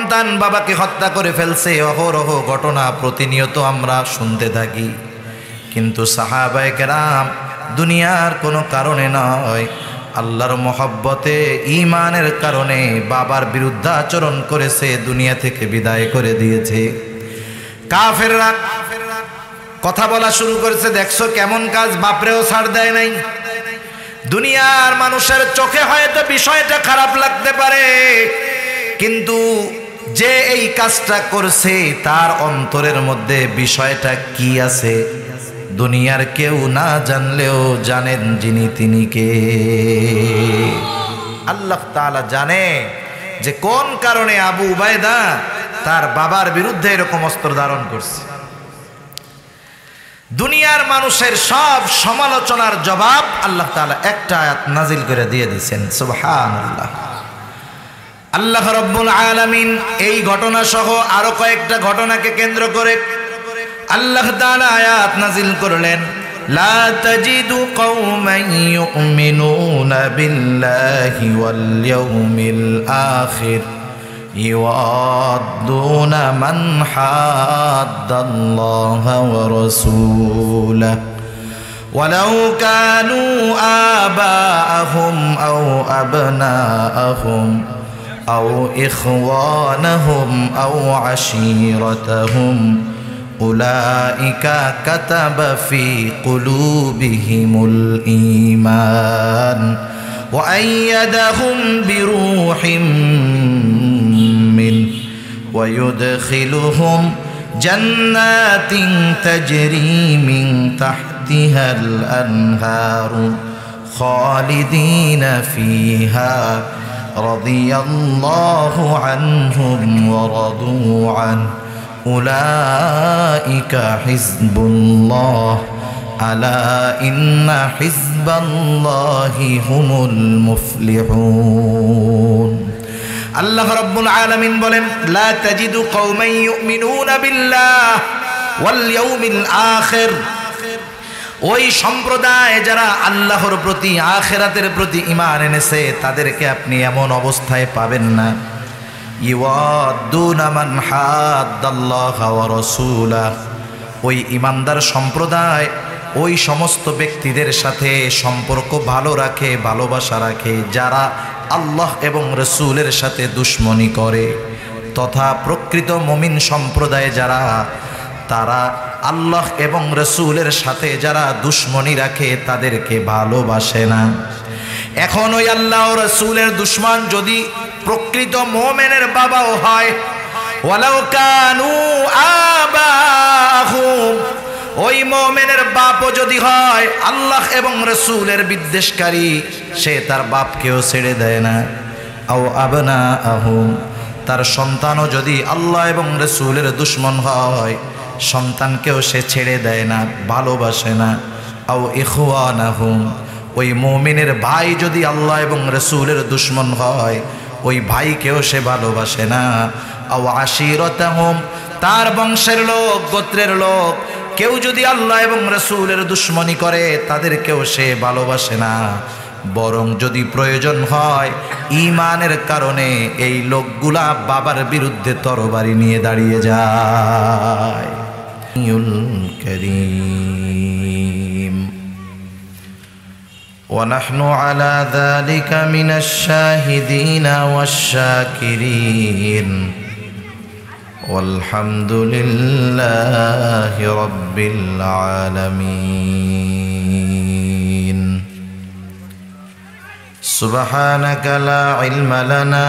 সন্তান বাবাকে হত্যা করে ফেলছে, অহরহ ঘটনা প্রতিনিয়ত আমরা শুনতে থাকি। কিন্তু সাহাবায়ে কেরাম দুনিয়ার কোনো কারণে নয়, আল্লাহর মহব্বতে ঈমানের কারণে বাবার বিরুদ্ধাচরণ করেছে, দুনিয়া থেকে বিদায় করে দিয়েছে। কাফেররা কথা বলা শুরু করেছে, দেখছো কেমন কাজ, বাপরেও ছাড় দেয় নাই। দুনিয়ার মানুষের চোখে হয়তো বিষয়টা খারাপ লাগতে পারে, কিন্তু যে এই কাজটা করছে তার অন্তরের মধ্যে বিষয়টা কি আছে দুনিয়ার কেউ না জানলেও জানেন যিনি, তিনি কে? আল্লাহ তাআলা জানে যে কোন কারণে আবু উবাইদা তার বাবার বিরুদ্ধে এরকম অস্ত্র ধারণ করছে। দুনিয়ার মানুষের সব সমালোচনার জবাব আল্লাহ তাআলা একটা আয়াত নাজিল করে দিয়ে দিয়েছেন। সুবহানাল্লাহ। আল্লাহ রাব্বুল আলামিন এই ঘটনা সহ আরো কয়েকটা ঘটনাকে কেন্দ্র করে আল্লাহ তাআলা আয়াত নাজিল করলেন, লা তাজিদু কওমান ইউমিনুনা বিল্লাহি ওয়াল ইয়াউমিল আখির ইওয়াদুনা মান হাদ্দাল্লাহা ওয়া রাসূলাহু ওয়ালাউ কানু আবাআহুম আও আবনাআহুম আও ইখওয়ানাহুম আও আশীরাতাহুম উলাইকা কাতাবা ফি কুলুবিহিমুল ঈমান ওয়া আইয়াদাহুম বিরূহিম মিনহু ওয়া ইউদখিলুহুম জান্নাতিন তাজরি মিন তাহতিহাল আনহারু খালিদিনা ফিহা রাদিয়াল্লাহু আনহুম ওয়া রাদু আনহু উলাইকা হিজবুল্লাহ আলা ইন্না হিজবাল্লাহি হুমুল মুফলিহুন। আল্লাহ রাব্বুল আলামিন বলেন, লা তাজিদু কওমান ইউমিনুনা বিল্লাহ ওয়াল ইয়াউমিল আখির, ওই সম্প্রদায় যারা আল্লাহর প্রতি আখিরাতের প্রতি ঈমান এনেছে তাদেরকে আপনি এমন অবস্থায় পাবেন না, ইওয়াদুনা মান হাদ্দাল্লাহা ওয়া রাসূলাহু, ওই ঈমানদার সম্প্রদায় ওই সমস্ত ব্যক্তিদের সাথে সম্পর্ক ভালো রাখে, ভালোবাসা রাখে যারা আল্লাহ এবং রাসূলের সাথে দুশমনি করে, তথা প্রকৃত মুমিন সম্প্রদায় যারা তারা আল্লাহ এবং রাসূলের সাথে যারা দুশমনি রাখে তাদেরকে ভালোবাসে না। এখন ওই আল্লাহ ও রাসূলের দুশমন যদি প্রকৃত মুমিনের বাবাও হয়, ওয়ালাউ কানু আবাহুম, ওই মুমিনের বাপও যদি হয় আল্লাহ এবং রাসূলের বিদ্বেষকারী, সে তার বাপকেও ছেড়ে দেয় না। আও আবনাআহুম, তার সন্তানও যদি আল্লাহ এবং রাসূলের দুশমন হয় সন্তানকেও সে ছেড়ে দেয় না, ভালোবাসে না। আও ইখওয়ানাহুম, ওই মুমিনের ভাই যদি আল্লাহ এবং রাসূলের দুশমন হয় ওই ভাইকেও সে ভালোবাসে না। আও আশীরাতাহুম, তার বংশের লোক, গোত্রের লোক কেউ যদি আল্লাহ এবং রাসূলের দুশমনি করে তাদেরকেও সে ভালোবাসে না, বরং যদি প্রয়োজন হয় ঈমানের কারণে এই লোকগুলা বাবার বিরুদ্ধে তরবারি নিয়ে দাঁড়িয়ে যায়। করিম ونحن على ذلك من الشاهدين والشاكرين والحمد لله رب العالمين سبحانك لا علم لنا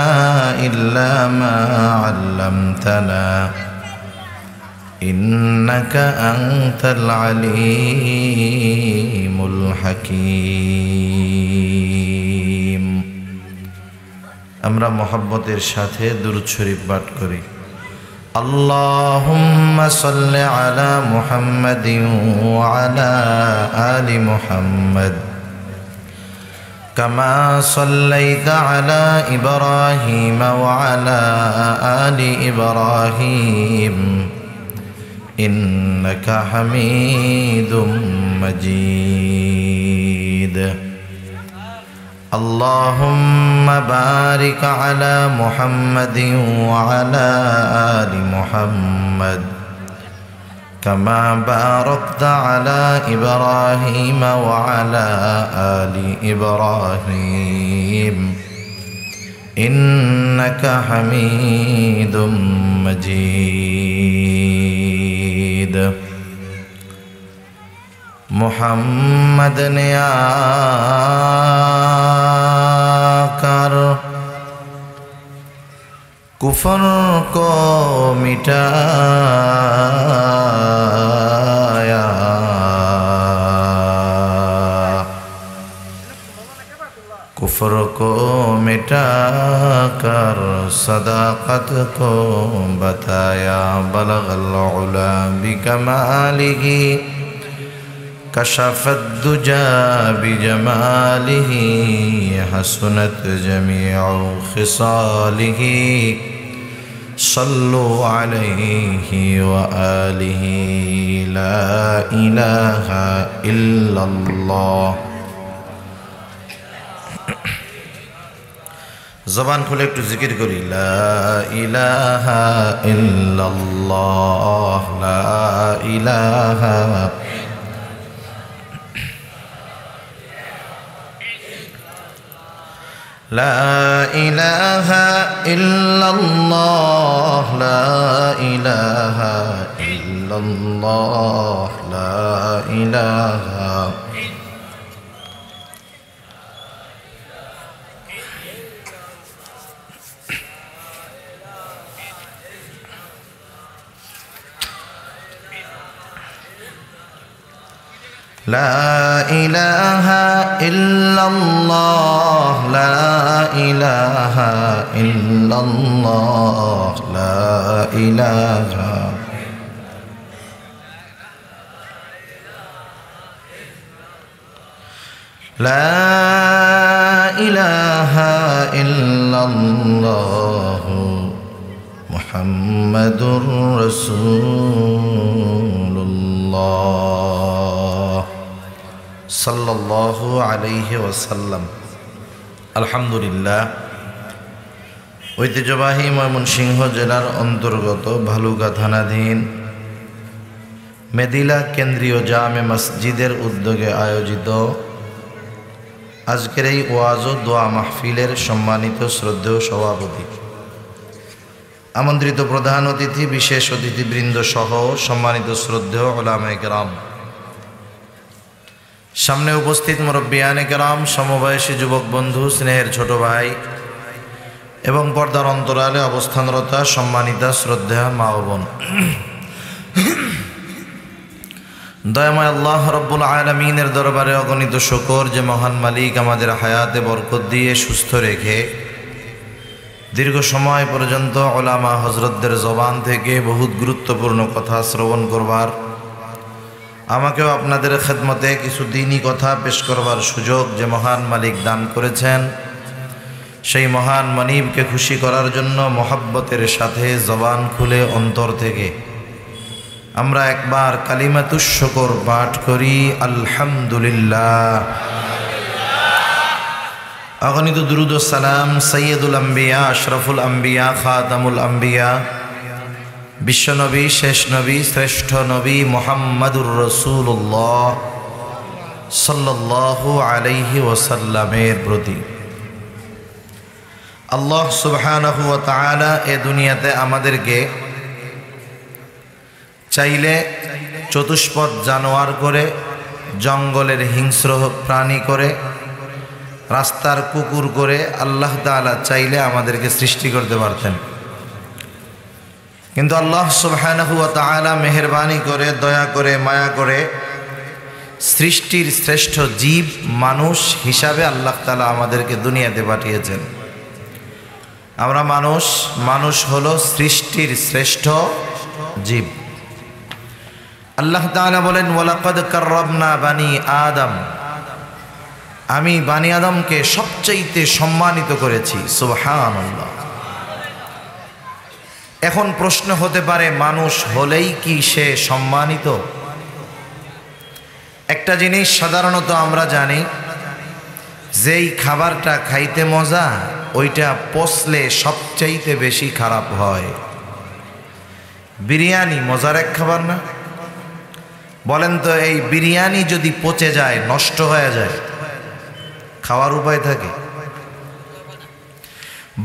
إلا ما علمتنا إنك أنت العليم الحكيم। আমরা মহব্বতের সাথে দুরূদ শরীফ পাঠ করি। আল্লাহুম্মা সাল্লি আলা মুহাম্মাদিন ওয়া আলা আলি মুহাম্মাদ কামা সাল্লাইতা আলা ইব্রাহিম ওয়া আলা আলি ইব্রাহিম ইন্নাকা হামিদুম মাজিদ। اللهم بارك على محمد وعلى آل محمد كما باركت على إبراهيم وعلى آل إبراهيم إنك حميد مجيد محمد نے आकर कुफर को मिटाया, कुफर को मिटाकर सदाकत को बताया। बलगल उला बिकमालिही कशफत दुजा बिजमालिही हसनत जमीउ खिसालिही सल्लु अलैहि व आलिहि ला इलाहा इल्लल्लाह। ज़बान खुले एकटू जिकिर करी ला इलाहा इल्लल्लाह, ला इलाहा لا إله إلا الله، لا إله إلا الله، لا إله لا إله إلا الله، لا إله إلا الله، لا إله لا إله إلا الله محمد رسول الله সাল্লাল্লাহু আলাইহি ওয়াসাল্লাম। আলহামদুলিল্লাহ, ঐতিহ্যবাহী ময়মনসিংহ জেলার অন্তর্গত ভালুকা থানাধীন মেদিলা কেন্দ্রীয় জামে মসজিদের উদ্যোগে আয়োজিত আজকের এই ওয়াজ ও দোয়া মাহফিলের সম্মানিত শ্রদ্ধেয় সভাপতি, আমন্ত্রিত প্রধান অতিথি, বিশেষ অতিথিবৃন্দ সহ সম্মানিত শ্রদ্ধেয় উলামায়ে কেরাম, সামনে উপস্থিত মুরব্বিয়ানে কেরাম, সমবয়সী যুবক বন্ধু, স্নেহের ছোট ভাই এবং পর্দার অন্তরালে অবস্থানরতা সম্মানিতা শ্রদ্ধা মা ও বোন, দয়াময় আল্লাহ রব্বুল আলামিনের দরবারে অগণিত শুকর যে মহান মালিক আমাদের হায়াতে বরকত দিয়ে সুস্থ রেখে দীর্ঘ সময় পর্যন্ত উলামা হযরতদের জবান থেকে বহুত গুরুত্বপূর্ণ কথা শ্রবণ করবার, আমাকেও আপনাদের খেদমতে কিছু দ্বীনি কথা পেশ করবার সুযোগ যে মহান মালিক দান করেছেন, সেই মহান মনিবকে খুশি করার জন্য মহব্বতের সাথে জবান খুলে অন্তর থেকে আমরা একবার কালিমাতুশ শুকর পাঠ করি আলহামদুলিল্লাহ। অগণিত দুরূদ ও সালাম সৈয়দুল আম্বিয়া, আশরাফুল আম্বিয়া, খাতামুল আম্বিয়া, বিশ্বনবী, শেষ নবী, শ্রেষ্ঠ নবী মুহাম্মাদুর রাসূলুল্লাহ সাল্লাল্লাহু আলাইহি ওয়াসাল্লামের প্রতি। আল্লাহ সুবহানাহু ওয়া তাআলা এ দুনিয়াতে আমাদেরকে চাইলে চতুষ্পদ জানোয়ার করে, জঙ্গলের হিংস্র প্রাণী করে, রাস্তার কুকুর করে আল্লাহ তাআলা চাইলে আমাদেরকে সৃষ্টি করতে পারতেন, কিন্তু আল্লাহ সুবহানাহু ওয়া তাআলা মেহেরবানি করে, দয়া করে, মায়া করে সৃষ্টির শ্রেষ্ঠ জীব মানুষ হিসাবে আল্লাহ তাআলা আমাদেরকে দুনিয়াতে পাঠিয়েছেন। আমরা মানুষ, মানুষ হলো সৃষ্টির শ্রেষ্ঠ জীব। আল্লাহ তাআলা বলেন ওয়ালাকাদ কাররামনা বানি আদম, আমি বানি আদমকে সবচাইতে সম্মানিত করেছি। সুবহানাল্লাহ। এখন প্রশ্ন হতে পারে, মানুষ হলেই কি সে সম্মানিত? একটা জিনিস সাধারণত আমরা জানি, যেই খাবারটা খাইতে মজা ওইটা পচলে সবচাইতে বেশি খারাপ হয়। বিরিয়ানি মজার এক খাবার না? বলেন তো, এই বিরিয়ানি যদি পচে যায়, নষ্ট হয়ে যায়, খাওয়ার উপায় থাকে?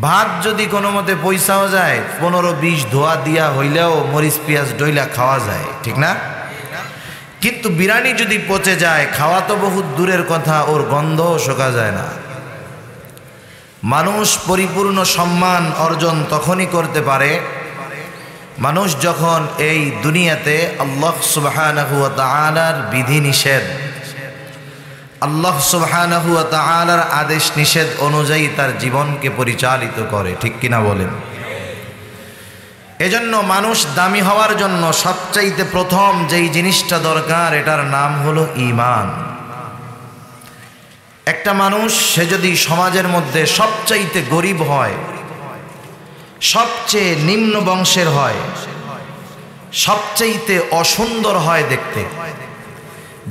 ভাত যদি কোনো মতে পয়সাও যায়, 15-20 ধোয়া দিয়া হইলেও মরিচ পেঁয়াজ ডইলা খাওয়া যায়, ঠিক না? কিন্তু বিরিয়ানি যদি পচে যায়, খাওয়া তো বহুত দূরের কথা, ওর গন্ধও শোকা যায় না। মানুষ পরিপূর্ণ সম্মান অর্জন তখনই করতে পারে মানুষ যখন এই দুনিয়াতে আল্লাহ সুবহানাহু ওয়া তাআলার বিধিনিষেধ, আল্লাহ সুবহানাহু ওয়া তাআলার আদেশ নিষেধ অনুযায়ী তার জীবনকে পরিচালিত করে, ঠিক কিনা বলেন? এজন্য মানুষ দামি হওয়ার জন্য সবচাইতে প্রথম যেই জিনিসটা দরকার, এটার নাম হলো ঈমান। একটা মানুষ সে যদি সমাজের মধ্যে সবচাইতে গরিব হয়, সবচেয়ে নিম্ন বংশের হয়, সবচাইতে অসুন্দর হয় দেখতে,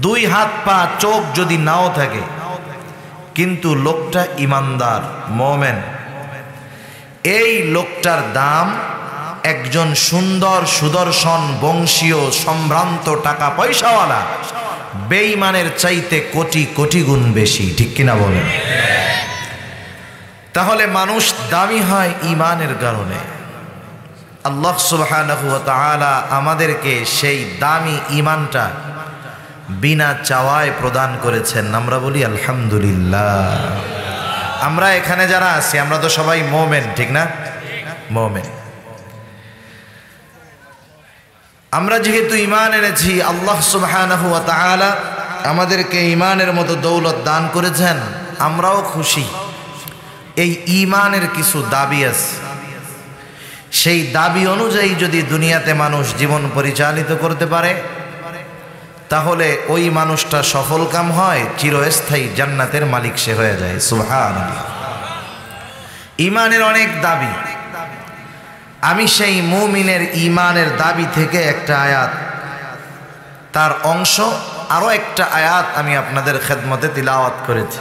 2 হাত পা চোখ যদি নাও থাকে, কিন্তু লোকটা ইমানদার মুমিন, এই লোকটার দাম একজন সুন্দর সুদর্শন বংশীয় সম্ভ্রান্ত টাকা পয়সাওয়ালা বেঈমানের চাইতে কোটি কোটি গুণ বেশি, ঠিক কিনা বলেন? তাহলে মানুষ দামি হয় ঈমানের কারণে। আল্লাহ সুবহানাহু ওয়া তাআলা আমাদেরকে সেই দামি ঈমানটা বিনা চাওয়ায় প্রদান করেছেন। আমরা বলি আলহামদুলিল্লাহ। আমরা এখানে যারা আছি আমরা তো সবাই মুমিন, ঠিক না? মুমিন। আমরা যেহেতু ঈমান এনেছি, আল্লাহ সুবহানাহু ওয়া তাআলা আমাদেরকে ঈমানের মতো দৌলত দান করেছেন, আমরাও খুশি। এই ঈমানের কিছু দাবি আছে, সেই দাবি অনুযায়ী যদি দুনিয়াতে মানুষ জীবন পরিচালিত করতে পারে, তাহলে ওই মানুষটা সফলকাম হয়, চিরস্থায়ী জান্নাতের মালিক সে হয়ে যায়। সুবহানাল্লাহ। ঈমানের অনেক দাবি। আমি সেই মুমিনের ঈমানের দাবি থেকে একটা আয়াত, তার অংশ আরো একটা আয়াত আমি আপনাদের খেদমতে তিলাওয়াত করেছি।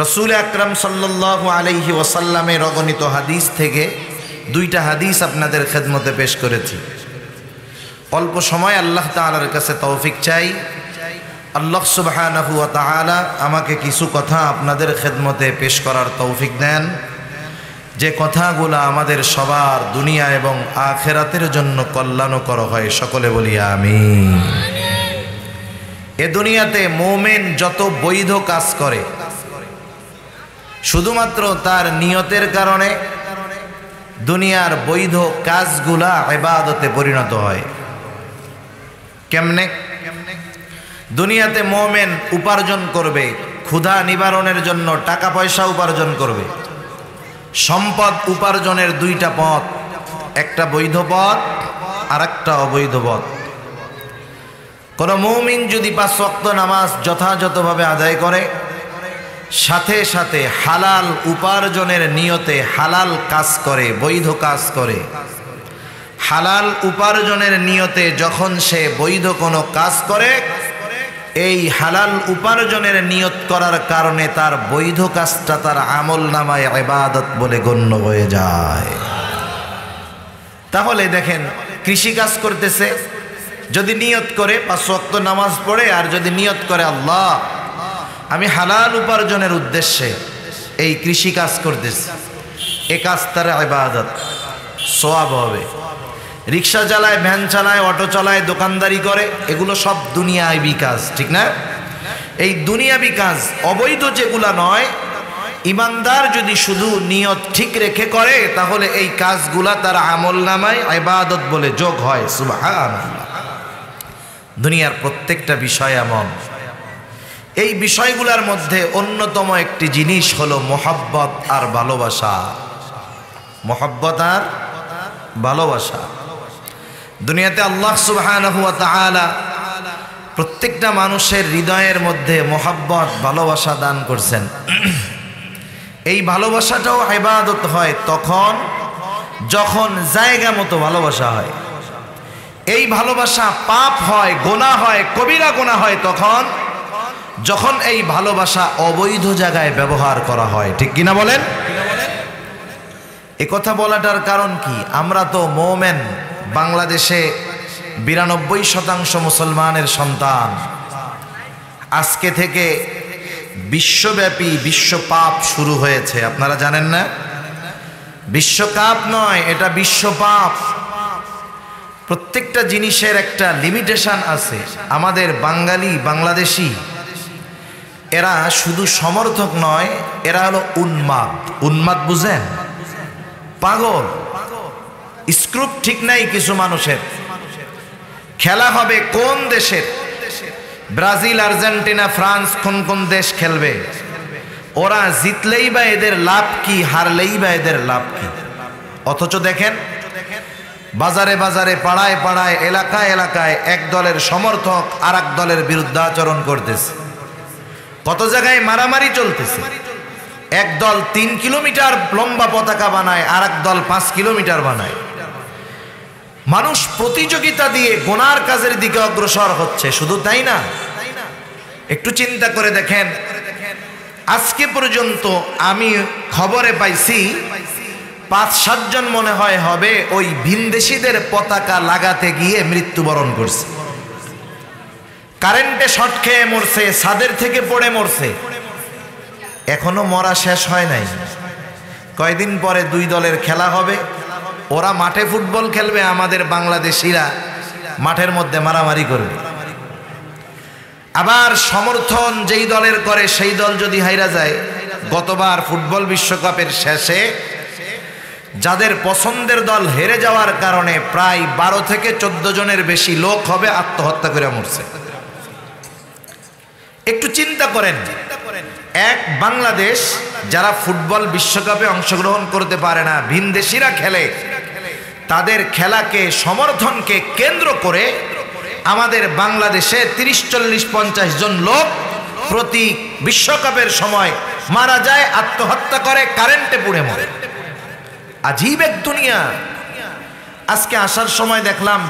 রাসূল আকরাম সাল্লাল্লাহু আলাইহি ওয়াসাল্লামের অগণিত হাদিস থেকে 2টা হাদিস আপনাদের খেদমতে পেশ করেছি। অল্প সময় আল্লাহ তাআলার কাছে তৌফিক চাই, আল্লাহ সুবহানাহু ওয়া তাআলা আমাকে কিছু কথা আপনাদের খেদমতে পেশ করার তৌফিক দেন, যে কথাগুলো আমাদের সবার দুনিয়া এবং আখিরাতের জন্য কল্যাণকর হয়। সকলে বলি আমিন। এ দুনিয়াতে মুমিন যত বৈধ কাজ করে, শুধুমাত্র তার নিয়তের কারণে দুনিয়ার বৈধ কাজগুলা ইবাদতে পরিণত হয়। কেমনে? দুনিয়াতে মুমিন উপার্জন করবে, ক্ষুধা নিবারণের জন্য টাকা পয়সা উপার্জন করবে। সম্পদ উপার্জনের 2টা পথ, একটা বৈধ পথ আর একটা অবৈধ পথ। কোন মুমিন যদি 5 ওয়াক্ত নামাজ যথাযথভাবে আদায় করে, সাথে সাথে হালাল উপার্জনের নিয়তে হালাল কাজ করে, বৈধ কাজ করে, হালাল উপার্জনের নিয়তে যখন সে বৈধ কোনো কাজ করে, এই হালাল উপার্জনের নিয়ত করার কারণে তার বৈধ কাজটা তার আমল নামায় ইবাদত বলে গণ্য হয়ে যায়। তাহলে দেখেন, কৃষি কাজ করতেছে, যদি নিয়ত করে 5 ওয়াক্ত নামাজ পড়ে, আর যদি নিয়ত করে আল্লাহ আমি হালাল উপার্জনের উদ্দেশ্যে এই কৃষি কাজ করতেছি, এ কাজ তার ইবাদত, সওয়াব হবে। রিক্সা চালায়, ভ্যান চালায়, অটো চালায়, দোকানদারি করে, এগুলো সব দুনিয়াবি কাজ, ঠিক না? এই দুনিয়াবি কাজ অবৈধ যেগুলা নয়, ইমানদার যদি শুধু নিয়ত ঠিক রেখে করে, তাহলে এই কাজগুলা তার আমল নামায় ইবাদত বলে যোগ হয়। সুবহানাল্লাহ। দুনিয়ার প্রত্যেকটা বিষয় এমন। এই বিষয়গুলোর মধ্যে অন্যতম একটি জিনিস হলো মোহাব্বত আর ভালোবাসা। মোহাব্বত আর ভালোবাসা। দুনিয়াতে আল্লাহ সুবহানাহু ওয়া তাআলা প্রত্যেকটা মানুষের হৃদয়ের মধ্যে মোহাব্বত ভালোবাসা দান করছেন। এই ভালোবাসাটাও ইবাদত হয় তখন যখন জায়গা মতো ভালোবাসা হয়। এই ভালোবাসা পাপ হয়, গুনাহ হয়, কবিরা গুনাহ হয় তখন যখন এই ভালোবাসা অবৈধ জায়গায় ব্যবহার করা হয়, ঠিক কিনা বলেন? এ কথা বলাটার কারণ কি? আমরা তো মোমেন, বাংলাদেশে 92% মুসলমানের সন্তান। আজকে থেকে বিশ্বব্যাপী বিশ্ব পাপ শুরু হয়েছে, আপনারা জানেন না? বিশ্বকাপ নয়, এটা বিশ্ব পাপ। প্রত্যেকটা জিনিসের একটা লিমিটেশন আছে। আমাদের বাংলাদেশি এরা শুধু সমর্থক নয়, এরা হলো উন্মাদ। উন্মাদ বুঝেন? পাগল। স্ক্রুপ ঠিক নাই কিছু মানুষের। খেলা হবে কোন দেশের? ব্রাজিল, আর্জেন্টিনা, ফ্রান্স, কোন কোন দেশ খেলবে? ওরা জিতলেই বা এদের লাভ কি, হারলেই বা এদের লাভ কি? অথচ দেখেন বাজারে বাজারে, পাড়ায় পাড়ায়, এলাকায় এলাকায় এক দলের সমর্থক আর এক দলের বিরুদ্ধাচরণ করতেছে। কত জায়গায় মারামারি চলতেছে। এক দল 3 কিলোমিটার লম্বা পতাকা বানায়, আর এক দল 5 কিলোমিটার বানায়। মানুষ প্রতিযোগিতা দিয়ে গুনার কাজের দিকে অগ্রসর হচ্ছে। শুধু তাই না, একটু চিন্তা করে দেখেন, আজকে পর্যন্ত আমি খবরে পাইছি 5-7 জন মনে হয় হবে ওই ভিনদেশীদের পতাকা লাগাতে গিয়ে মৃত্যুবরণ করছে। কারেন্টে শর্ট খেয়ে মরছে, ছাদের থেকে পড়ে মরছে। এখনো মরা শেষ হয় নাই। কয়দিন পরে 2 দলের খেলা হবে। ওরা মাঠে ফুটবল খেলবে, আমাদের বাংলাদেশিরা মাঠের মধ্যে মারামারি করবে। আবার সমর্থন যেই দলের করে সেই দল যদি হাইরা যায়, গতবার ফুটবল বিশ্বকাপের শেষে যাদের পছন্দের দল হেরে যাওয়ার কারণে প্রায় 12 থেকে 14 জনের বেশি লোক হবে আত্মহত্যা করে মরছে। একটু চিন্তা করেন, এক বাংলাদেশ যারা ফুটবল বিশ্বকাপে অংশগ্রহণ করতে পারে না, ভিনদেশিরা খেলে, তাদের খেলাকে, সমর্থনকে কেন্দ্র করে আমাদের বাংলাদেশে 30, 40, 50 জন লোক প্রতি বিশ্বকাপের সময় মারা যায়, আত্মহত্যা করে, কারেন্টে পুড়ে মরে। আজীব এক দুনিয়া। আজকে আসার সময় দেখলাম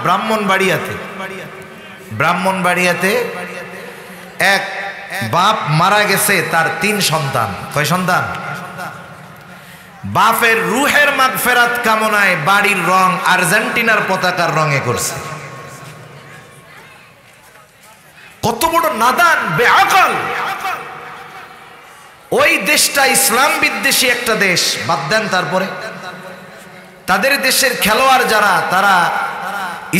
ব্রাহ্মণবাড়িয়াতে এক বাপ মারা গেছে, তার 3 সন্তান। কয় সন্তান? বাপের রুহের মাগফিরাত কামনায় বাড়ির রং আর্জেন্টিনার পতাকার রঙে করছে। কত বড় নাদান, বেআকল! ওই দেশটা ইসলাম বিদ্বেষী একটা দেশ। বাদ দেন, তারপরে তাদের দেশের খেলোয়াড় যারা, তারা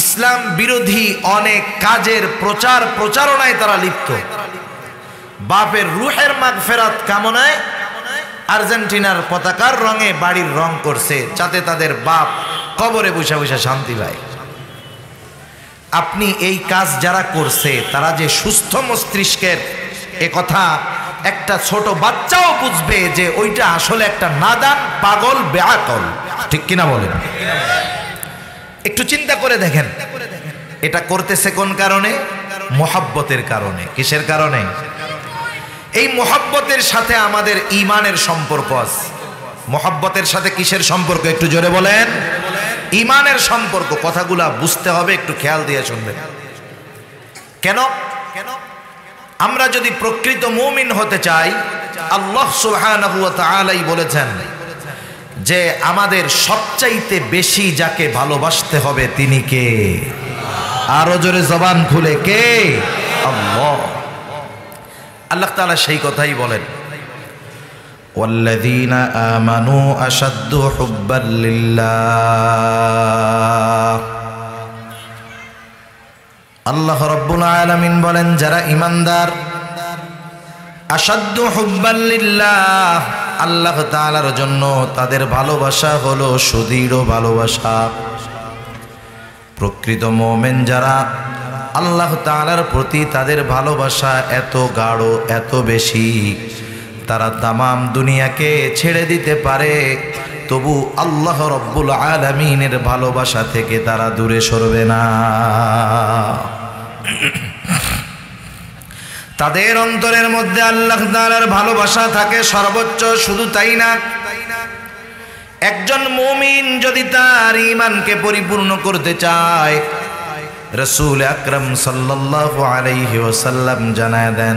ইসলাম বিরোধী অনেক কাজের প্রচারণায় তারা লিপ্ত। বাপের রুহের মাগফিরাত কামনায় আর্জেন্টিনার পতাকার রঙে বাড়ির রং করছে, যাতে তাদের বাপ কবরে বসে বসে শান্তি পায়। আপনি এই কাজ যারা করছে তারা যে সুস্থ মস্তিষ্কের, এ কথা একটা ছোট বাচ্চাও বুঝবে যে ওইটা আসলে একটা নাদান, পাগল, বেআকল। ঠিক কিনা বলেন? একটু চিন্তা করে দেখেন, এটা করতেছে কোন কারণে? মোহাব্বতের কারণে। কিসের কারণে? এই মোহাব্বতের সাথে আমাদের ঈমানের সম্পর্ক আছে। মোহাব্বতের সাথে কিসের সম্পর্ক? একটু জোরে বলেন। ঈমানের সম্পর্ক। কথাগুলা বুঝতে হবে, একটু খেয়াল দিয়ে শুনবেন। কেন? আমরা যদি প্রকৃত মুমিন হতে চাই, আল্লাহ সুবহানাহু ওয়া তাআলাই বলেছেন যে আমাদের সবচাইতে বেশি যাকে ভালোবাসতে হবে তিনি কে? আরো জোরে জবান খুলে, কে? আল্লাহ। আল্লাহ তাআলা সেই কথাই বলেন, ওয়াল্লাযীনা আমানু আশাদ্দু হুব্বাল লিল্লাহ। আল্লাহ রাব্বুল আলামিন বলেন, যারা ঈমানদার, আশাদ্দু হুব্বাল লিল্লাহ, আল্লাহ তাআলার জন্য তাদের ভালোবাসা হলো সুদৃঢ় ভালোবাসা। প্রকৃত মুমিন যারা, আল্লাহ তাআলার প্রতি তাদের ভালোবাসা এত গাঢ়, এত বেশি, তারা তামাম দুনিয়াকে ছেড়ে দিতে পারে, তবু আল্লাহ রব্বুল আলামিনের ভালোবাসা থেকে তারা দূরে সরবে না। তাদের অন্তরের মধ্যে আল্লাহ তাআলার ভালোবাসা থাকে সর্বোচ্চ। শুধু তাই না, একজন মুমিন যদি তার ঈমানকে পরিপূর্ণ করতে চায়, রাসূল আকরাম সাল্লাল্লাহু আলাইহি ওয়াসাল্লাম জানায় দেন,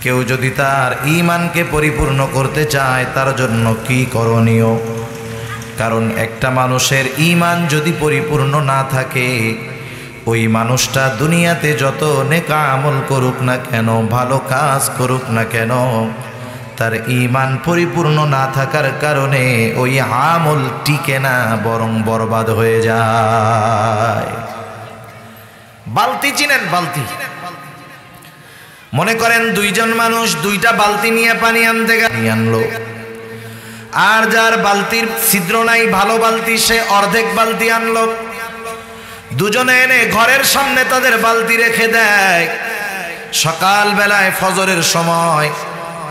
কেউ যদি তার ঈমানকে পরিপূর্ণ করতে চায় তার জন্য কি করণীয়? কারণ একটা মানুষের ঈমান যদি পরিপূর্ণ না থাকে, ওই মানুষটা দুনিয়াতে যত নেক আমল করুক না কেন, ভালো কাজ করুক না কেন, তার ঈমান পরিপূর্ণ না থাকার কারণে ওই আমল টিকে না, বরং বরবাদ হয়ে যায়। বালতি চিনেন? বালতি, মনে করেন দুইজন মানুষ দুইটা বালতি নিয়ে পানি আনতে আনলো, আর যার বালতির ছিদ্র নাই, ভালো বালতি, সে অর্ধেক বালতি আনলো। দুজনে এনে ঘরের সামনে তাদের বালতি রেখে দেয়। সকাল বেলায় ফজরের সময়,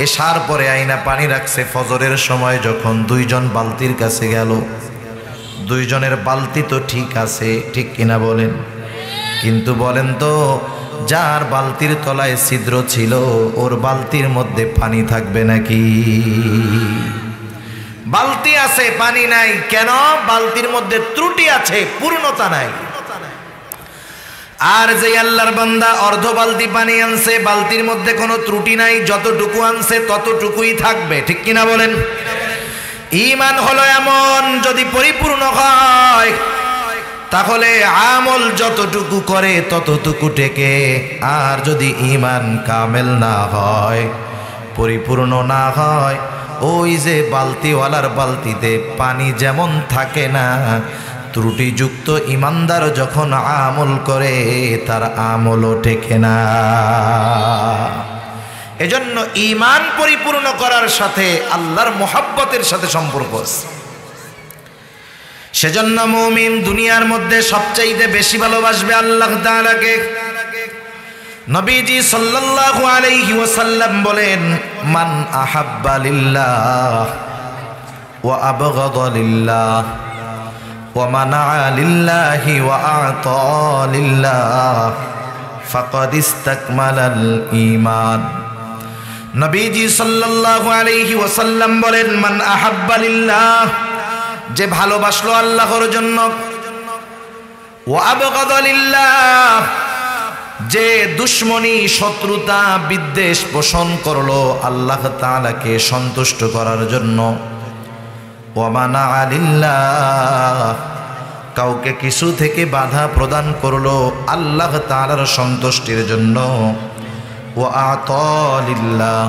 এশার পরে আইনা পানি রাখছে। ফজরের সময় যখন দুইজন বালতির কাছে গেল, দুইজনের বালতি তো ঠিক আছে, ঠিক কিনা বলেন? কিন্তু বলেন তো, যার বালতির তলায় ছিদ্র ছিল ওর বালতির মধ্যে পানি থাকবে নাকি? বালতি আছে, পানি নাই। কেন? বালতির মধ্যে ত্রুটি আছে, পূর্ণতা নাই। আর যে আল্লাহর বান্দা অর্ধ বালতি পানি আনছে, বালতির মধ্যে কোনো ত্রুটি নাই, যতটুকু আনছে ততটুকুই থাকবে, ঠিক কিনা বলেন? ঈমান হলো এমন, যদি পরিপূর্ণ হয় তাহলে আমল যতটুকু করে ততটুকু টেকে। আর যদি ঈমান কামেল না হয়, পরিপূর্ণ না হয়, ওই যে বালতিওয়ালার বালতিতে পানি যেমন থাকে না, ত্রুটিযুক্ত ঈমানদার যখন আমল করে তার আমলও টেকে না। এজন্য ঈমান পরিপূর্ণ করার সাথে আল্লাহর মুহাব্বতের সাথে সম্পর্ক আছে। সেজন্য মুমিন দুনিয়ার মধ্যে সবচাইতে বেশি ভালোবাসবে আল্লাহ তাআলাকে। নবীজি সাল্লাল্লাহু আলাইহি ওয়াসাল্লাম বলেন, মান আহাব্বা লিল্লাহ ওয়া আবগাদা লিল্লাহ ওয়া মানাআ লিল্লাহি ওয়া আ'তা লিল্লাহ ফাকাদ ইসতাকমালাল ঈমান। নবীজি সাল্লাল্লাহু আলাইহি ওয়াসাল্লাম বলেন, মান আহাব্বা লিল্লাহ, যে ভালোবাসলো আল্লাহর জন্য, ওয়া আবগাদা লিল্লাহ, যে দুশ্মনী, শত্রুতা, বিদ্বেষ পোষণ করলো আল্লাহ তাআলাকে সন্তুষ্ট করার জন্য, ওয়া মানাআ লিল্লাহ, কাউকে কিছু থেকে বাধা প্রদান করলো আল্লাহ তাআলার সন্তুষ্টির জন্য, ওয়া আ'তা লিল্লাহ,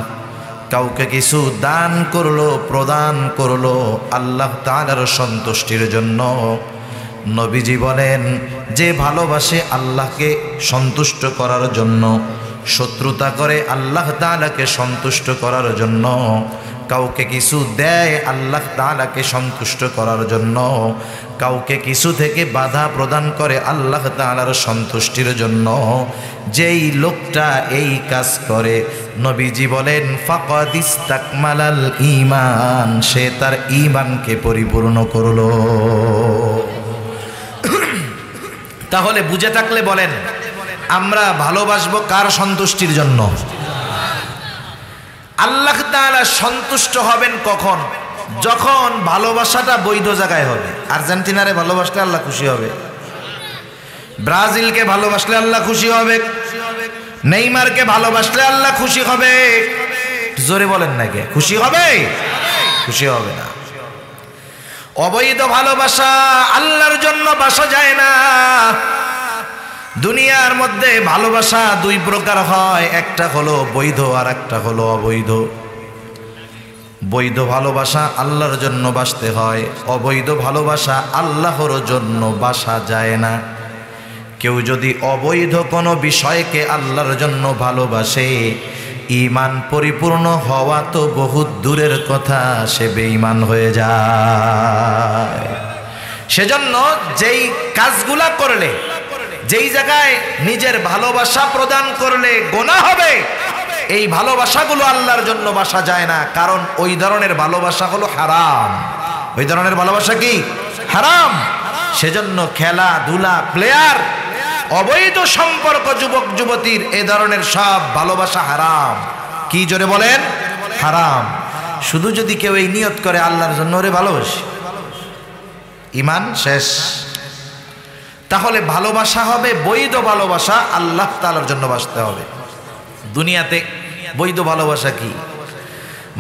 কাউকে কিছু দান করলো, প্রদান করলো আল্লাহ তাআলার সন্তুষ্টির জন্য। নবীজি বলেন, যে ভালোবাসে আল্লাহকে সন্তুষ্ট করার জন্য, শত্রুতা করে আল্লাহ তাআলাকে সন্তুষ্ট করার জন্য, কাউকে কিছু দেয় আল্লাহ তাআলাকে সন্তুষ্ট করার জন্য, কাউকে কিছু থেকে বাধা প্রদান করে আল্লাহ তাআলার সন্তুষ্টির জন্য, যেই লোকটা এই কাজ করে, নবীজি বলেন ফাকাদ ইসতাকমালাল ঈমান, সে তার ঈমানকে পরিপূর্ণ করলো। তাহলে বুঝে থাকলে বলেন, আমরা ভালোবাসবো কার সন্তুষ্টির জন্য? আল্লাহ তাআলা সন্তুষ্ট হবেন কখন? যখন ভালোবাসাটা বৈধ জায়গায় হবে। আর্জেন্টিনারে ভালোবাসলে আল্লাহ খুশি হবে, ব্রাজিলকে ভালোবাসলে আল্লাহ খুশি হবে, নেইমারকে ভালোবাসলে আল্লাহ খুশি হবে। জোরে বলেন না, কে খুশি হবে? খুশি হবে না। অবৈধ ভালোবাসা আল্লাহর জন্য বাসা যায় না। দুনিয়ার মধ্যে ভালোবাসা দুই প্রকার হয়, একটা হলো বৈধ আর একটা হলো অবৈধ। বৈধ ভালোবাসা আল্লাহর জন্য বাসতে হয়, অবৈধ ভালোবাসা আল্লাহর জন্য বাসা যায় না। কেউ যদি অবৈধ কোনো বিষয়কে আল্লাহর জন্য ভালোবাসে, ঈমান পরিপূর্ণ হওয়া তো বহুত দূরের কথা, সে বেঈমান হয়ে যায়। সেজন্য যেই কাজগুলা করলে, যেই জায়গায় নিজের ভালোবাসা প্রদান করলে গুনাহ হবে, এই ভালোবাসাগুলো আল্লাহর জন্য বাসা যায় না। কারণ ওই ধরনের ভালোবাসা হলো হারাম। ওই ধরনের ভালোবাসা কি? হারাম। সেজন্য খেলাধুলা, প্লেয়ার, অবৈধ সম্পর্ক, যুবক যুবতীর এ ধরনের সব ভালোবাসা হারাম। কি জোরে বলেন? হারাম। শুধু যদি কেউ এই নিয়ত করে আল্লাহর জন্য ওরে ভালোবাসি, ঈমান শেষ। তাহলে ভালোবাসা হবে বৈধ ভালোবাসা, আল্লাহ তাআলার জন্য বাসতে হবে। দুনিয়াতে বৈধ ভালোবাসা কি?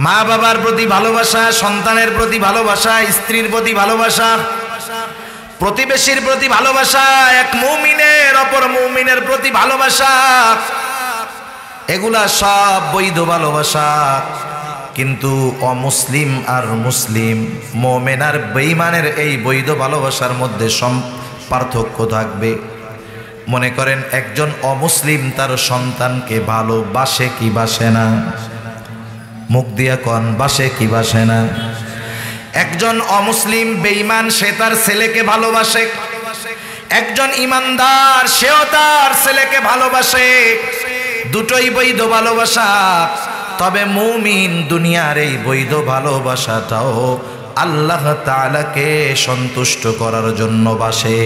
মা বাবার প্রতি ভালোবাসা, সন্তানের প্রতি ভালোবাসা, স্ত্রীর প্রতি ভালোবাসা, প্রতিবেশীর প্রতি ভালোবাসা, এক মুমিনের অপর মুমিনের প্রতি ভালোবাসা, এগুলা সব বৈধ ভালোবাসা। কিন্তু অমুসলিম আর মুসলিম, মুমিন আর বেঈমানের এই বৈধ ভালোবাসার মধ্যে পার্থক্য থাকবে। মনে করেন একজন অমুসলিম তার সন্তানকে ভালোবাসে কি বাসে না? মুখ দিয়া কন, বাসে কি বাসে না? একজন অমুসলিম বেঈমান সে তার ছেলেকে ভালোবাসে, একজন ইমানদার সেও তার ছেলেকে ভালোবাসে, দুটোই বৈধ ভালোবাসা। তবে মুমিন দুনিয়ার এই বৈধ ভালোবাসাটাও আল্লাহ তাআলাকে সন্তুষ্ট করার জন্য বাসে।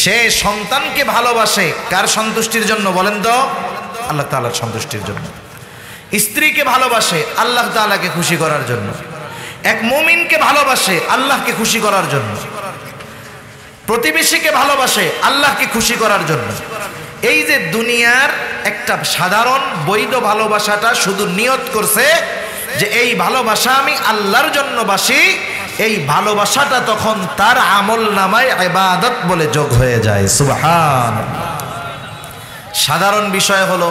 সে সন্তানকে ভালোবাসে কার সন্তুষ্টির জন্য বলেন তো? আল্লাহ তাআলার সন্তুষ্টির জন্য। স্ত্রীকে ভালোবাসে আল্লাহ তাআলাকে খুশি করার জন্য। এক মুমিনকে ভালোবাসে আল্লাহকে খুশি করার জন্য। প্রতিবেশীকে ভালোবাসে আল্লাহকে খুশি করার জন্য। এই যে দুনিয়ার একটা সাধারণ বৈধ ভালোবাসাটা শুধু নিয়ত করছে যে এই ভালোবাসা আমি আল্লাহর জন্য বাসি, এই ভালোবাসাটা তখন তার আমল নামায় ইবাদত বলে যোগ হয়ে যায়। সুবহানাল্লাহ। সাধারণ বিষয় হলো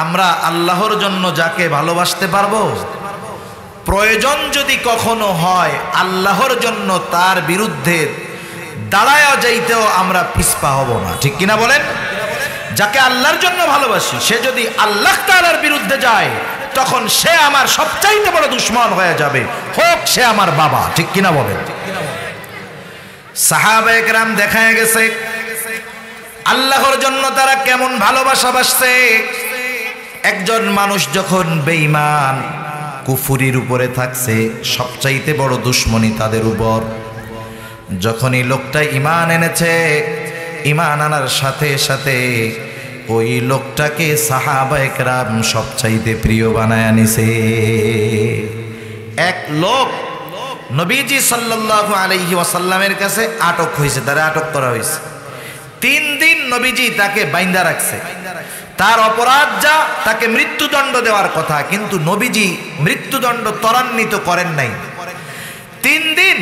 আমরা আল্লাহর জন্য যাকে ভালোবাসতে পারবো, প্রয়োজন যদি কখনো হয় আল্লাহর জন্য তার বিরুদ্ধে দাঁড়ায়া যাইতেও আমরা পিছপা হব না। ঠিক কিনা বলেন? যাকে আল্লাহর জন্য ভালোবাসি সে যদি আল্লাহ তাআলার বিরুদ্ধে যায় তখন সে আমার সবচাইতে বড় দুশমন হয়ে যাবে, হোক সে আমার বাবা। ঠিক কিনা বলেন? সাহাবায়ে কেরাম দেখা গেছে আল্লাহর জন্য তারা কেমন ভালোবাসা বাসছে। একজন মানুষ যখন বেঈমান কুফরির উপরে থাকছে, সবচাইতে বড় দুশমনী তাদের উপর। যখনই লোকটা ঈমান এনেছে, ঈমান আনার সাথে সাথে ওই লোকটাকে সাহাবায়ে কেরাম সবচাইতে প্রিয় বানায় আনিছে। এক লোক নবীজি সাল্লাল্লাহু আলাইহি ওয়াসাল্লামের কাছে আটক হয়েছে, তারা আটক করা হয়েছে। 3 দিন নবীজি তাকে বাইন্ধা রাখছে। তার অপরাধ যা, তাকে মৃত্যুদণ্ড দেওয়ার কথা, কিন্তু নবীজি মৃত্যুদণ্ড ত্বরান্বিত করেন নাই। 3 দিন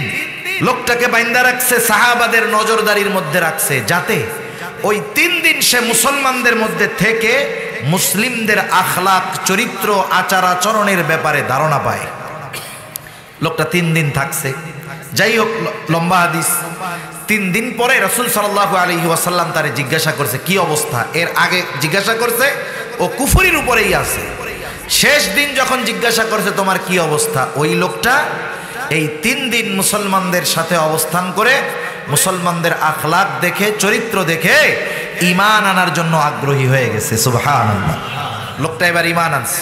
লোকটাকে বাইন্ধা রাখছে, সাহাবাদের নজরদারির মধ্যে রাখছে, যাতে ওই 3 দিন সে মুসলমানদের মধ্যে থেকে মুসলিমদের আখলাক, চরিত্র, আচার আচরণের ব্যাপারে ধারণা পায়। লোকটা 3 দিন থাকছে। যাই হোক, লম্বা হাদিস। 3 দিন পরে রাসূল সাল্লাল্লাহু আলাইহি ওয়াসাল্লাম তারে জিজ্ঞাসা করছে কি অবস্থা। এর আগে জিজ্ঞাসা করছে ও কুফরির উপরেই আছে। শেষ দিন যখন জিজ্ঞাসা করছে তোমার কি অবস্থা, ওই লোকটা এই 3 দিন মুসলমানদের সাথে অবস্থান করে মুসলমানদের আখলাক দেখে, চরিত্র দেখে ঈমান আনার জন্য আগ্রহী হয়ে গেছে। সুবহানাল্লাহ। লোকটা এবার ঈমান আনছে।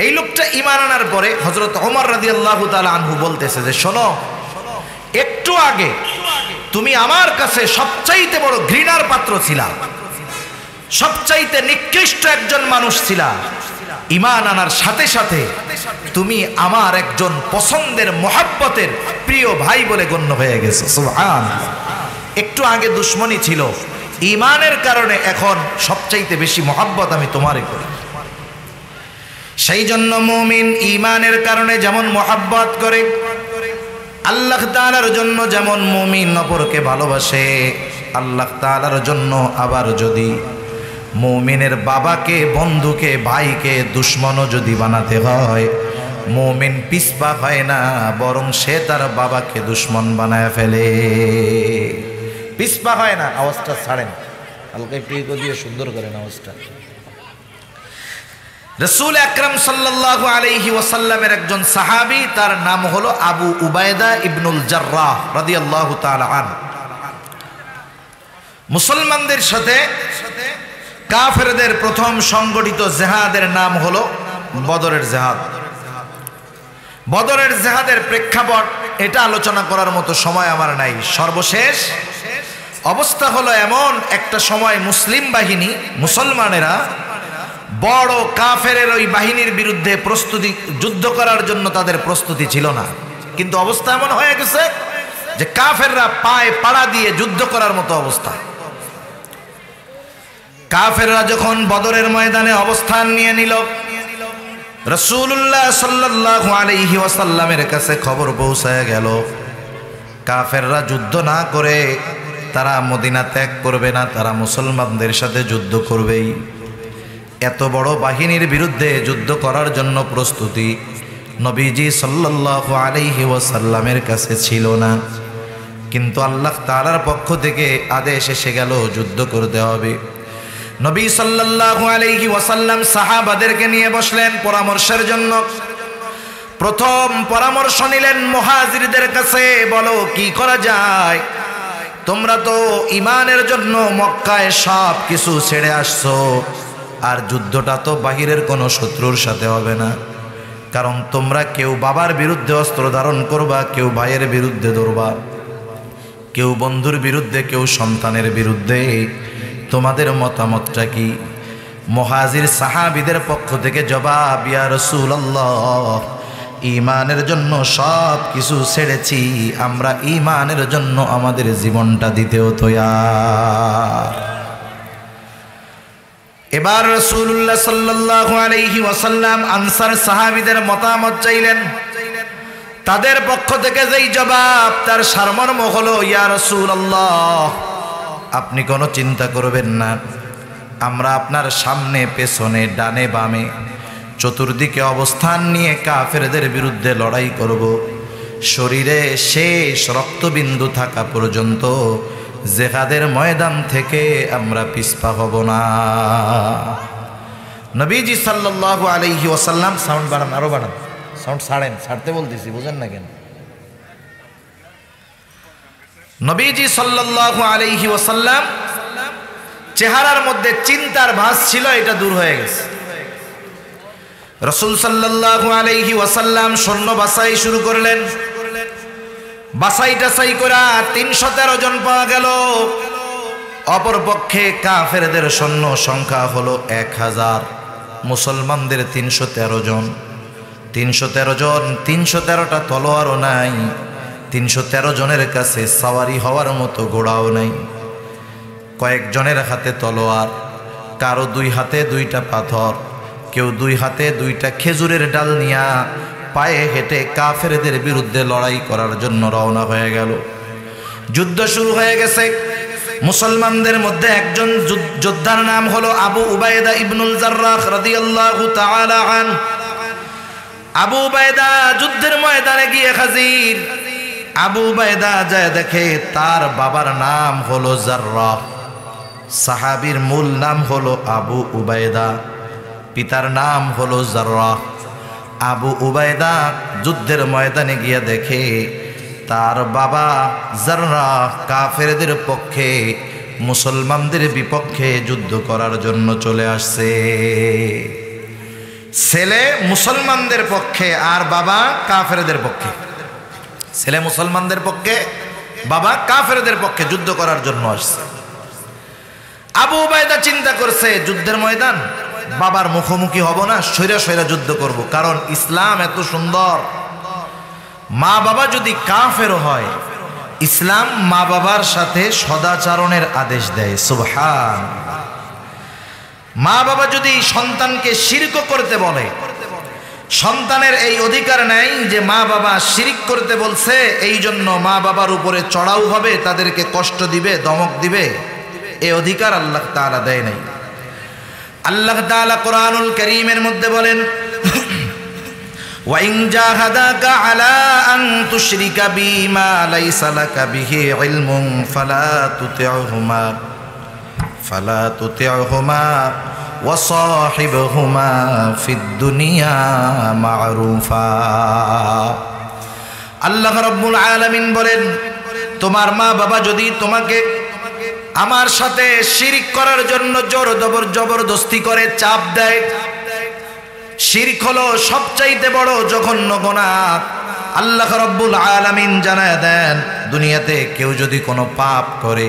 এই লোকটা ঈমান আনার পরে হযরত ওমর রাদিয়াল্লাহু তাআলা আনহু বলতেছে যে শোনো, একটু আগে তুমি আমার কাছে সবচাইতে বড় ঘৃণার পাত্র ছিলা, সবচাইতে নিকৃষ্ট একজন মানুষ ছিলা। ঈমান আনার সাথে সাথে তুমি আমার একজন পছন্দের মুহাব্বতের প্রিয় ভাই বলে গণ্য হয়ে গেছো। সুবহানাল্লাহ। একটু আগে দুশমনী ছিল, ঈমানের কারণে এখন সবচাইতে বেশি মুহাব্বত আমি তোমারে করি। সেই জন্য মুমিন ঈমানের কারণে যেমন মুহাব্বত করে, আল্লাহ তাআলার জন্য যেমন মুমিন অপরকে ভালোবাসে, আল্লাহ তাআলার জন্য আবার যদি মুমিনের বাবাকে, বন্ধুকে, ভাইকে দুশমনও যদি বানাতে হয়, মুমিন পিছপা হয় না, বরং সে তার বাবাকে দুশমন বানায় ফেলে। পিছপা হয় না। আওয়াজটা ছাড়েন, হালকা একটু দিয়ে সুন্দর করেন আওয়াজটা। রাসূল আকরাম সাল্লাল্লাহু আলাইহি ওয়াসাল্লামের একজন সাহাবী, তার নাম হলো আবু উবায়দা ইবনুল জাররাহ রাদিয়াল্লাহু তাআলা আন। মুসলমানদের সাথে কাফেরদের প্রথম সংগঠিত জিহাদের নাম হলো বদরের জিহাদ। বদরের জিহাদের প্রেক্ষাপট এটা আলোচনা করার মতো সময় আমার নাই। সর্বশেষ অবস্থা হলো এমন, একটা সময় মুসলিম বাহিনী, মুসলমানেরা বড় কাফেরের ওই বাহিনীর বিরুদ্ধে প্রস্তুতি, যুদ্ধ করার জন্য তাদের প্রস্তুতি ছিল না। কিন্তু অবস্থা এমন হয়ে গেছে যে কাফেররা পায়ে পাড়া দিয়ে যুদ্ধ করার মতো অবস্থা। কাফেররা যখন বদরের ময়দানে অবস্থান নিয়ে নিল, রাসূলুল্লাহ সাল্লাল্লাহু আলাইহি ওয়াসাল্লামের কাছে খবর পৌঁছায় গেল কাফেররা যুদ্ধ না করে তারা মদিনা ত্যাগ করবে না, তারা মুসলমানদের সাথে যুদ্ধ করবেই। এত বড় বাহিনীর বিরুদ্ধে যুদ্ধ করার জন্য প্রস্তুতি নবীজি সাল্লাল্লাহু আলাইহি ওয়াসাল্লামের কাছে ছিল না, কিন্তু আল্লাহ তাআলার পক্ষ থেকে আদেশ এসে গেল যুদ্ধ করতে হবে। নবী সাল্লাল্লাহু আলাইহি ওয়াসাল্লাম সাহাবাদেরকে নিয়ে বসলেন পরামর্শের জন্য। প্রথম পরামর্শ নিলেন মুহাজিরদের কাছে, বলো কি করা যায়? তোমরা তো ঈমানের জন্য মক্কায় সব কিছু ছেড়ে আসছো, আর যুদ্ধটা তো বাহিরের কোনো শত্রুর সাথে হবে না, কারণ তোমরা কেউ বাবার বিরুদ্ধে অস্ত্র ধারণ করবা, কেউ ভাইয়ের বিরুদ্ধে ধরবা, কেউ বন্ধুর বিরুদ্ধে, কেউ সন্তানের বিরুদ্ধে। তোমাদের মতামতটা কি? মুহাজির সাহাবীদের পক্ষ থেকে জবাব, ইয়া রাসূলুল্লাহ, ঈমানের জন্য সব কিছু ছেড়েছি, আমরা ঈমানের জন্য আমাদের জীবনটা দিতেও তৈয়ার। এবার রাসূলুল্লাহ সাল্লাল্লাহু আলাইহি ওয়াসাল্লাম আনসার সাহাবীদের মতামত চাইলেন। তাদের পক্ষ থেকে যেই জবাব, তার সারমর্ম হলো, ইয়া রাসূলুল্লাহ, আপনি কোনো চিন্তা করবেন না, আমরা আপনার সামনে পেছনে ডানে বামে চতুর্দিকে অবস্থান নিয়ে কাফেরদের বিরুদ্ধে লড়াই করব। শরীরে শেষ রক্তবিন্দু থাকা পর্যন্ত জিহাদের ময়দান থেকে আমরা পিছপা হব না। নবীজি সাল্লাল্লাহু আলাইহি ওয়াসাল্লাম, সাউন্ড বাড়ান, আরো বাড়ান, সাউন্ড ছাড়তে বলতেছি, বুঝেন না কেন? নবীজি সাল্লাল্লাহু আলাইহি ওয়াসাল্লাম চেহারার মধ্যে চিন্তার ভাঁজ ছিল, এটা দূর হয়ে গেছে। রাসূল সাল্লাল্লাহু আলাইহি ওয়াসাল্লাম সৈন্য বাছাই শুরু করলেন। বাছাই টাছাই করে 313 জন পাওয়া গেল। অপরপক্ষে কাফেরদের সৈন্য সংখ্যা হলো 1000, মুসলমানদের 313 জন। 313 জন, 313টা তলোয়ারও নাই, 313 জনের কাছে সাওয়ারি হওয়ার মতো ঘোড়াও নাই। কয়েকজনের হাতে তলোয়ার, কারো 2 হাতে 2টা পাথর, কেউ 2 হাতে 2টা খেজুরের ডাল নিয়া পায়ে হেঁটে কাফেরদের বিরুদ্ধে লড়াই করার জন্য রওনা হয়ে গেল। যুদ্ধ শুরু হয়ে গেছে। মুসলমানদের মধ্যে একজন যোদ্ধার নাম হলো আবু উবাইদা ইবনুল জাররাহ রাদিয়াল্লাহু তাআলা আন। আবু উবাইদা যুদ্ধের ময়দানে গিয়ে হাজির। আবু উবাইদা যায় দেখে তার বাবার নাম হলো জাররাহ, সাহাবীর মূল নাম হলো আবু উবাইদা, পিতার নাম হলো জাররাহ। আবু উবাইদা যুদ্ধের ময়দানে গিয়ে দেখে তার বাবা জাররাহ কাফেরদের পক্ষে মুসলমানদের বিপক্ষে যুদ্ধ করার জন্য চলে আসছে। ছেলে মুসলমানদের পক্ষে আর বাবা কাফেরদের পক্ষে। ছেলে মুসলমানদের পক্ষে, বাবা কাফেরদের পক্ষে যুদ্ধ করার জন্য আসছে। আবু উবাইদা চিন্তা করছে, যুদ্ধের ময়দান, বাবার মুখোমুখি হব না, সৈরা সৈরা যুদ্ধ করব, কারণ ইসলাম এত সুন্দর। মা বাবা যদি কাফের হয়, ইসলাম মা বাবার সাথে সদাচরণের আদেশ দেয়। সুবহানাল্লাহ। মা বাবা যদি সন্তানকে শিরক করতে বলে, সন্তানের এই অধিকার নাই যে মা বাবা শিরিক করতে বলছে এই জন্য মা বাবার উপরে চড়াও হবে, তাদেরকে কষ্ট দিবে, ধমক দিবে, এই অধিকার আল্লাহ তাআলা দেয় নাই। আল্লাহ তাআলা কোরআনুল কারীমের মধ্যে বলেন, ওয়া ইন জাহাদাকা আলা আন তুশরিকা বিমা লাইসা লাকা বিহি ইলমুন ফালা তুতি'হুমা ওয়া সাহিবহুমা ফিদ দুনিয়া মা'রুফা। আল্লাহ রাব্বুল আলামিন বলেন, তোমার মা বাবা যদি তোমাকে আমার সাথে শিরক করার জন্য জবরদস্তি করে, চাপ দেয়, শিরক হলো সবচাইতে বড় জঘন্য গুনাহ। আল্লাহ রাব্বুল আলামিন জানায় দেন, দুনিয়াতে কেউ যদি কোনো পাপ করে